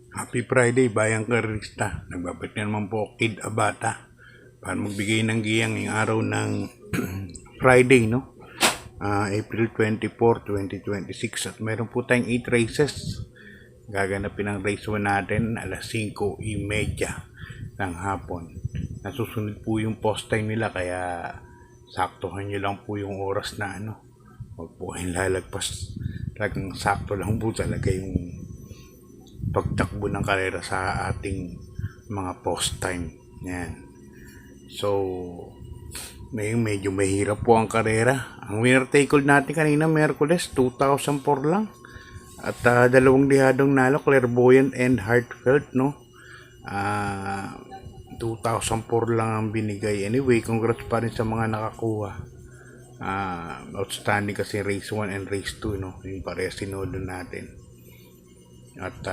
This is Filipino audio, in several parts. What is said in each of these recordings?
Happy Friday, Bayang Karista. Nagbabalik na naman po Kid Abata para magbigay ng giyang yung araw ng Friday, no? April 24, 2026. At meron po tayong 8 races. Gaganapin ang race 1 natin alas 5:30 ng hapon. Nasusunod po yung post time nila kaya saktohan nyo lang po yung oras na ano. Huwag po kayong lalagpas. Talagang sakto lang po talaga yung pagtakbo ng karera sa ating mga post time. Yan. So, medyo mahirap po ang karera. Ang winner take all natin kanina, Merkules, 2004 lang. At dalawang dihadong nalo, Clairvoyant and Heartfelt, no? 2004 lang ang binigay. Anyway, congrats pa rin sa mga nakakuha. Outstanding kasi race 1 and race 2, no? Yung pareha sinodo natin. At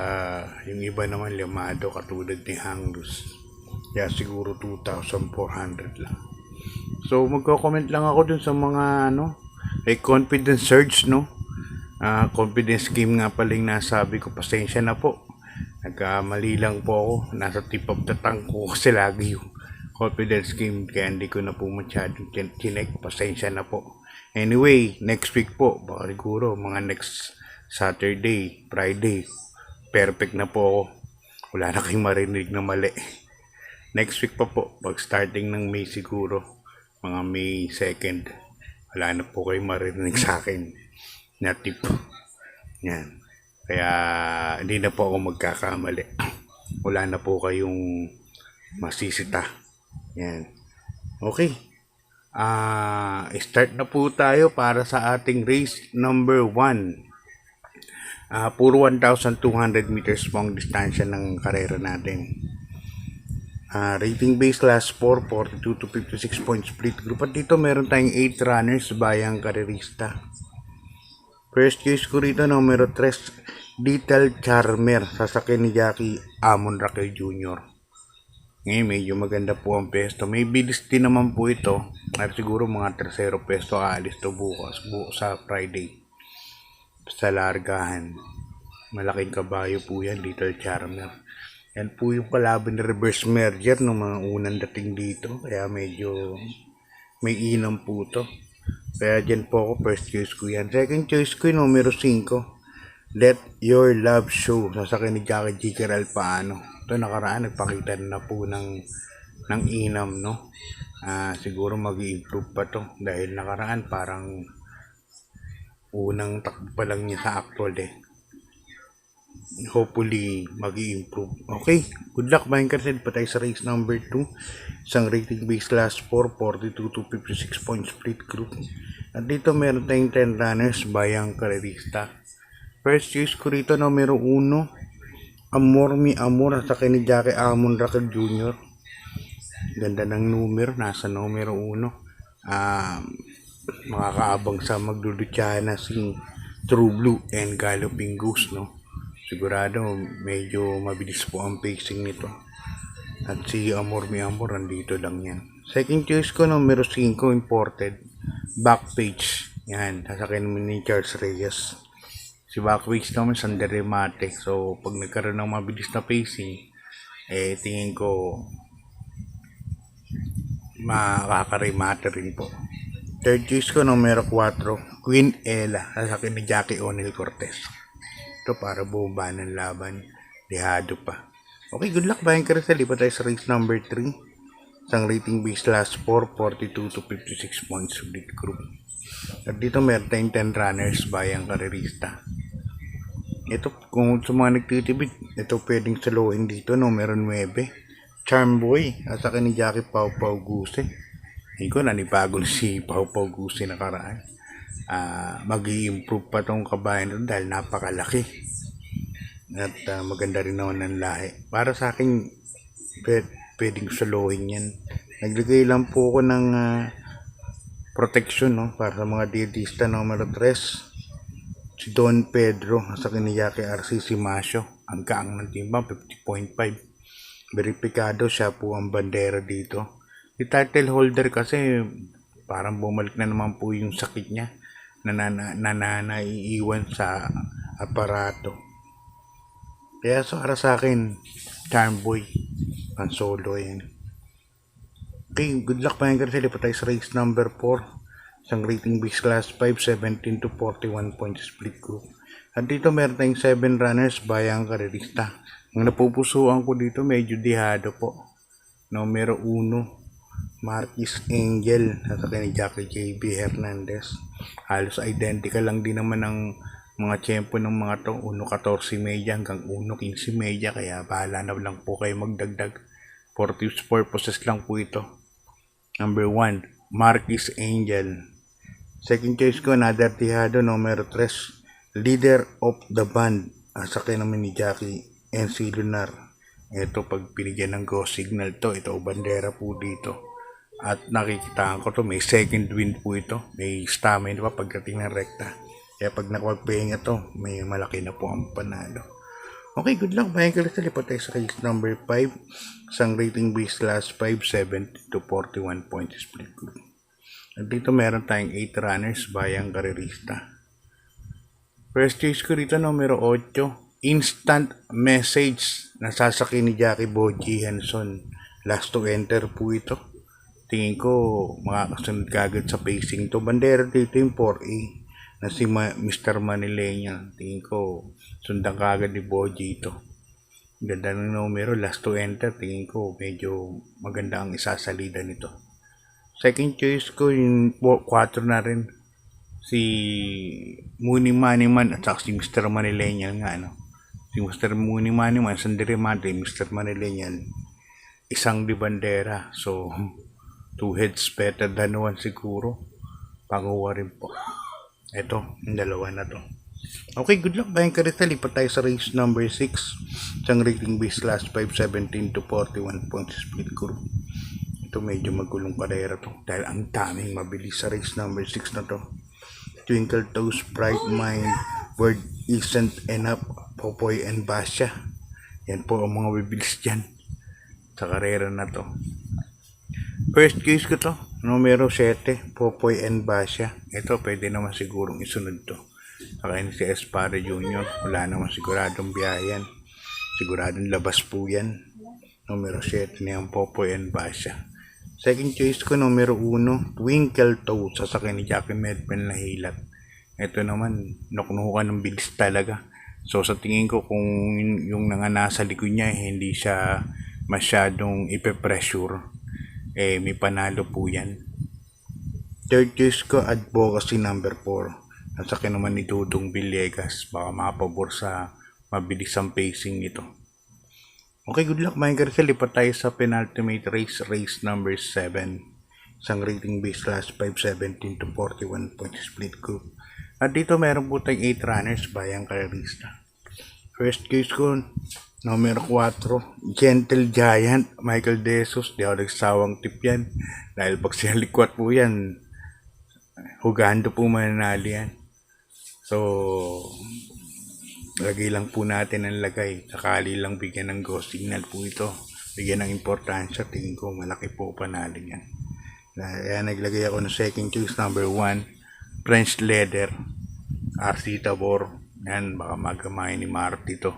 yung iba naman limado katulad ni Hanglus. Kaya siguro 2,400 lang. So magko-comment lang ako dun sa mga confidence surge, no? Confidence game nga pala yung nasabi ko. Pasensya na po. Nagkamali lang po ako. Nasa tip of the tongue ko kasi lagi yung confidence game. Kaya hindi ko na po masyadong chinek. Pasensya na po. Anyway, next week po. Baka siguro mga next Saturday, Friday. Perfect na po ako. Wala na kayong marinig na mali. Next week pa po. Pag starting ng May siguro. Mga May 2nd. Wala na po kayong marinig sa akin. Na tip. Yan. Kaya hindi na po ako magkakamali. Wala na po kayong masisita. Yan. Okay. Start na po tayo para sa ating race number 1. Puro 1,200 meters po ang distansya ng karera natin. Rating base class 4, 42 to 56 point split group. At dito meron tayong 8 runners bayang karerista. First choice ko rito numero 3, Little Charmer, sasakyan ni Jackie Amon Raquel Jr. Ngayon medyo maganda po ang pesto. May bilis din naman po ito. At siguro mga tercero pesto aalis to bukas sa Friday. Sa largahan. Malaking kabayo po yan, Little Charmer. Yan po yung kalaban ni reverse merger ng mga unang dating dito. Kaya medyo may inam po to. Kaya dyan po ako, first choice ko yan. Second choice ko yung numero 5, Let Your Love Show. Sasakyan ni Jackie Jiker Alpaano. Ito nakaraan, nagpakita na po ng inam, no? Siguro mag-i-improve pa to. Dahil nakaraan parang unang takbo pa lang niya sa actual Hopefully mag-i-improve. Okay, good luck mga karsid. Patay sa race number 2. Isang rating base class 4, 42 to 56 point split group. At dito meron tayong 10 runners bayang karerista. First choice ko rito numero 1, Amor Mi Amor sa ni Jackie Amon Raquel Jr. Ganda ng numero, nasa numero 1. Makakaabang sa maglulutyahan na si True Blue and Galloping Goose, no? Sigurado medyo mabilis po ang pacing nito. At si Amor Mi Amor andito lang yan. Second choice ko numero 5, imported, Backpage. Yan, sasakyan mo ni Charles Reyes. Si Backpage naman sanderemate. So pag nagkaroon ng mabilis na pacing, tingin ko makakaremate rin po. Third choice ko numero 4, Queen Ella, sasakyan ni Jackie O'Neil Cortez. Ito para bumaba ng laban, dihado pa. Okay, good luck bayang karisa. Lipat tayo sa race number 3. Isang rating base class 4, 42 to 56 points split group. At dito meron tayong 10 runners bayang karerista. Ito, kung sa mga nagtitibid, ito pwedeng saluhin dito, numero 9, Charm Boy, sasakyan ni Jackie Pau Pau Guse. Hindi ko nanibago na si Pau Pau Guse nakaraan. Mag-i-improve pa tong kabayan doon dahil napakalaki at maganda rin naman ng lahi. Para sa akin pwedeng solohin yan. Naglagay lang po ako ng protection, no? Para sa mga dietista. Numero 3, si Don Pedro sa kiniyaki RCC Masyo. Ang kaang ng timbang 50.5. Verifikado siya po ang bandera dito. Si title holder kasi parang bumalik na naman po yung sakit niya na naiiwan sa aparato. Kaya para sa akin, Charm Boy, pan solo yan. Okay, good luck mga kasi lipat tayo sa race number 4. Isang rating base class 5, 17 to 41 points split group. At dito meron tayong 7 runners bayang karerista. Ang napupusuan ko dito medyo dihado po. Numero 1, Marquis Angel, nasakay ni Jackie JB Hernandez. Halos identical lang din naman ang mga tiyempo ng mga to, 1.14 media hanggang 1.15 media, kaya bahala na lang po kayo magdagdag. For tips purposes lang po ito. Number 1, Marquis Angel. Second choice ko, another tihado, numero 3, Leader of the Band. Sakay naman ni Jackie NC Lunar. Ito, pag pinigyan ng go signal to, ito bandera po dito. At nakikitaan ko to, may second wind po ito. May stamina pa pagdating ng rekta. Kaya pag nakapagpahinga to, may malaki na po ang panalo. Okay, good luck. Bayan ka lang sa lipat tayo sa race number 5. Isang rating base class 5, 70 to 41 points split group. At dito meron tayong 8 runners bayang karerista. First choice ko rito, numero 8. Instant Message. Nasasakay ni Jackie Boji Hanson. Last to enter po ito. Tingin ko makakasunod kagad sa pacing to. Bandera dito yung 4A. Na si Mr. Manileña. Tingin ko sundan kagad ni Boji ito. Ganda ng numero, last to enter. Tingin ko medyo maganda ang isasalida nito. Second choice ko yung 4 na rin. Si Muni Maniman at saka si Mr. Manileña nga, no? Si Mr. Muni Maniman, Sandere Mate, Mr. Manileña, isang di bandera. So, 2 heads better than 1 siguro. Panguha rin po. Ito, yung dalawa na to. Okay, good luck. Bayan ka rin, lipat tayo sa race number 6. Isang rating base class 5, 17 to 41 points split group. Ito medyo magulong karera to. Dahil ang daming mabilis sa race number 6 na to. Twinkle Toes, Bright Mind, Word Isn't Enough, Popoy and Basya. Yan po ang mga bibilis dyan sa karera na to. First case ko to, numero 7, Popoy and Basya. Ito, pwede naman sigurong isunod to. Saka si Espare Jr., wala naman siguradong biyayan. Siguradong labas po yan. Numero 7 na yung Popoy and Basya. Second choice ko, numero 1, Twinkle Toe, sasakay ni Jackie Medpen na hilat. Ito naman, nuknukan ng bilis talaga. So sa tingin ko, kung yung nasa likod niya, hindi siya masyadong ipe-pressure, may panalo po yan. Third choice ko, Advocacy number 4. Nasakay naman ni Dudong Villegas, baka makapabor sa mabilis ang pacing nito. Okay, good luck mga karisa. Lipat tayo sa penultimate race, race number 7. Isang rating base class 5, 17 to 41 point split group. At dito meron po tayong 8 runners bayang karerista. First case ko, numero 4, Gentle Giant, Michael De Jesus. Di ako nagsawang tip yan. Dahil pag sinalikwat po yan, hugando po mananali yan. So, lagay lang po natin ang lagay. Sakali lang bigyan ng go signal po ito. Bigyan ng importansya. Tingin ko malaki po panalo yan. Kaya naglagay ako ng second choice, number 1, French Leather, RC Tabor. Yan, baka magamahin ni Marty to.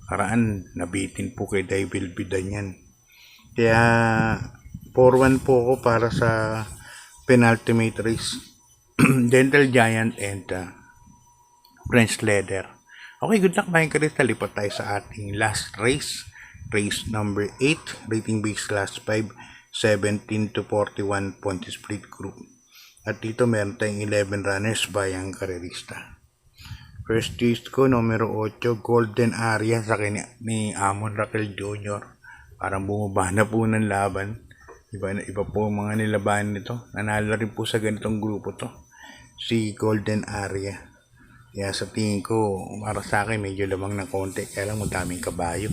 Karaan, nabitin po kay Devil Bidan yan. Kaya 4-1 po ako para sa penultimate race. Gentle Giant and French Leather. Okay, good luck mga karista. Lipat tayo sa ating last race. Race number 8, rating base class 5, 17 to 41 point split group. At dito meron tayong 11 runners bayang karerista. First choice ko, numero 8, Golden Area, sa ni Amon Raquel Jr. Parang bumaba na po ng laban. Iba po mga nilaban nito. Nanalo rin po sa ganitong grupo to. Si Golden Area. Kaya sa tingin ko, para sa akin, medyo lamang ng konti. Kaya lang madaming kabayo.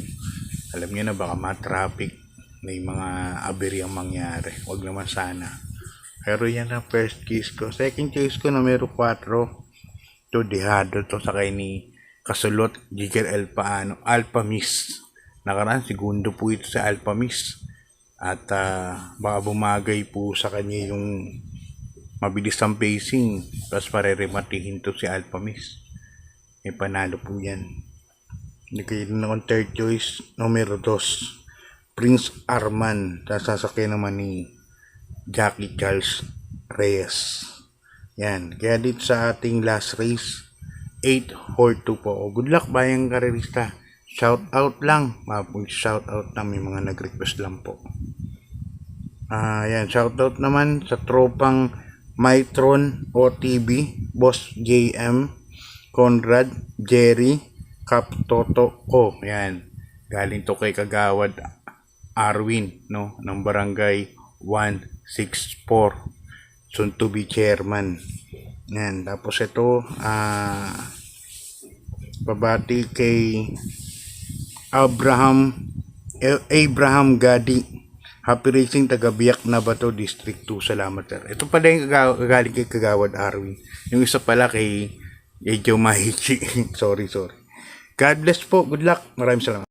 Alam nyo na, baka ma-traffic. May mga aberyang mangyari. Huwag naman sana. Pero yan ang first choice ko. Second choice ko, numero 4. To Dihado to, sakay ni Kasulot, Jigger El Paano, Alpha Miss. Nakaraan, segundo po ito sa Alpha Miss. At baka bumagay po sa kanya yung mabilis ang pacing. Tapos parerematihin to si Alpha Miss. May panalo po yan. Nagay rin akong third choice, numero 2. Prince Arman. Sasakyan naman ni Jackie Charles Reyes. Yan. Kaya dito sa ating last race, 842 po. O, good luck bayang karerista. Shout out lang. Shout out na may mga nag-request lang po. Yan. Shout out naman sa tropang Mytron OTB, Boss JM, Conrad, Jerry, Cap Toto ko. Yan. Galing to kay Kagawad Arwin, no, ng barangay 164. Soon to be chairman. Yan. Tapos ito, babati kay Abraham Gadi. Happy Racing, taga Biak na Bato, District 2. Salamat, sir. Ito pala yung galing kay Kagawad Arwin. Yung isa pala kay Joe Mahichi. sorry. God bless po. Good luck. Maraming salamat.